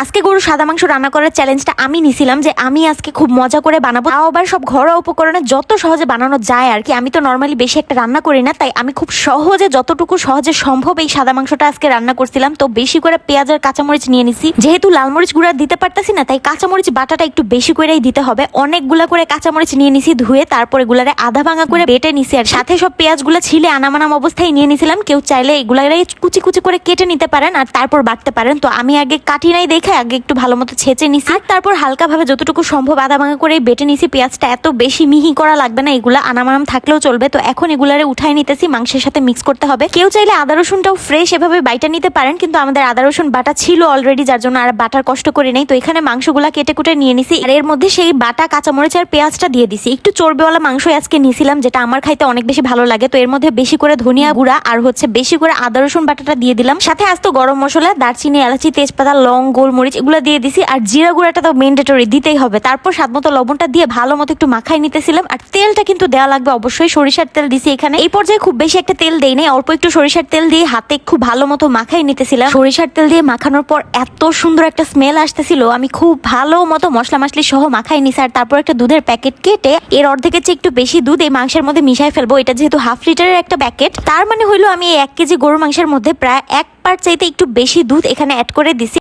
আজকে গরু সাদা মাংস রান্না করার চ্যালেঞ্জটা আমি নিছিলাম যে আমি আজকে খুব মজা করে বানাবো, তাও আবার সব ঘরোয়া উপকরণে যত সহজে বানানো যায় আর কি। আমি তো নর্মালি বেশি একটা রান্না করি না, তাই আমি খুব সহজে যতটুকু সহজে সম্ভব এই সাদা মাংসটা আজকে রান্না করছিলাম। তো বেশি করে পেঁয়াজ আর কাঁচামরিচ নিয়ে নিছি, যেহেতু লাল মরিচ গুঁড়া দিতে পারতাছি না, তাই কাঁচামরিচ বাটাটা একটু বেশি করেই দিতে হবে। অনেকগুলা করে কাঁচামরিচ নিয়ে নিছি ধুয়ে, তারপর এগুলারে আধা ভাঙা করে বেটে নিছি, আর সাথে সব পেঁয়াজগুলো ছিলে আনামানাম অবস্থায় নিয়ে নিছিলাম। কেউ চাইলে এগুলারে কুচি কুচি করে কেটে নিতে পারেন আর তারপর বাটতে পারেন। তো আমি আগে কাটি নাই দেখে আগে একটু ভালো মতো ছেঁচে নিছি, আর তারপর হালকা ভাবে যতটুকু সম্ভব আধা ভাঙা করে বেটে নিছি। পেঁয়াজটা এত বেশি মিহি করা লাগবে না, এগুলা আনামানাম থাকলেও চলবে। তো এখন এগুলারে উঠাই নিতেছি, মাংসের সাথে মিক্স করতে হবে। কেউ চাইলে আদা রসুনটাও ফ্রেশ এভাবে বাইটা নিতে পারেন, কিন্তু আমাদের আদা রসুন বাটা ছিল অলরেডি, যার জন্য আর বাটার কষ্ট করে নেই। তো এখানে মাংসগুলা কেটে কুটে নিয়ে নিছি, আর এর মধ্যে সেই বাটা কাঁচামরিচ আর পেঁয়াজটা দিয়ে দিছি। একটু চর্বিওয়ালা মাংস আজকে নিয়েছিলাম, যেটা আমার খাইতে অনেক বেশি ভালো লাগে। তো এর মধ্যে বেশি করে ধনিয়া গুঁড়া আর বেশি করে আদা রসুন বাটাটা দিয়ে দিলাম, সাথে আস্ত গরম মশলা, দারচিনি, এলাচি, তেজপাতা, লং, গোলমরিচ এগুলো দিয়ে দিছি, আর জিরা গুঁড়াটা তো ম্যান্ডেটরি দিতেই হবে। তারপর স্বাদ মতো লবণটা দিয়ে ভালো মতো একটু মাখাই নিতেছিলাম, আর তেলটা কিন্তু দেওয়া লাগবে অবশ্যই। সরিষার তেল দিছি এখানে। এই পর্যায়ে খুব বেশি একটা তেল দেই নাই, অল্প একটু সরিষার তেল দিয়ে হাতে খুব ভালো মতো মাখাই নিতেছিলাম। সরিষার তেল দিয়ে মাখানোর পর এত সুন্দর একটা স্মেল আসতেছিল, আমি খুব ভালো মতো মশলা মাসলি সহ মাখাই নিছি। আর তারপর একটা দুধের প্যাকেট কেটে এর অর্ধেকের চেয়ে একটু বেশি দুধ এই মাংসের মধ্যে মিশাই ফেলবো। এটা যেহেতু হাফ লিটারের একটা প্যাকেট, তার মানে হইলো আমি এই 1 কেজি গরুর মাংসের মধ্যে প্রায় 1 পার্ট চাইতে একটু বেশি দুধ এখানে অ্যাড করে দিছি।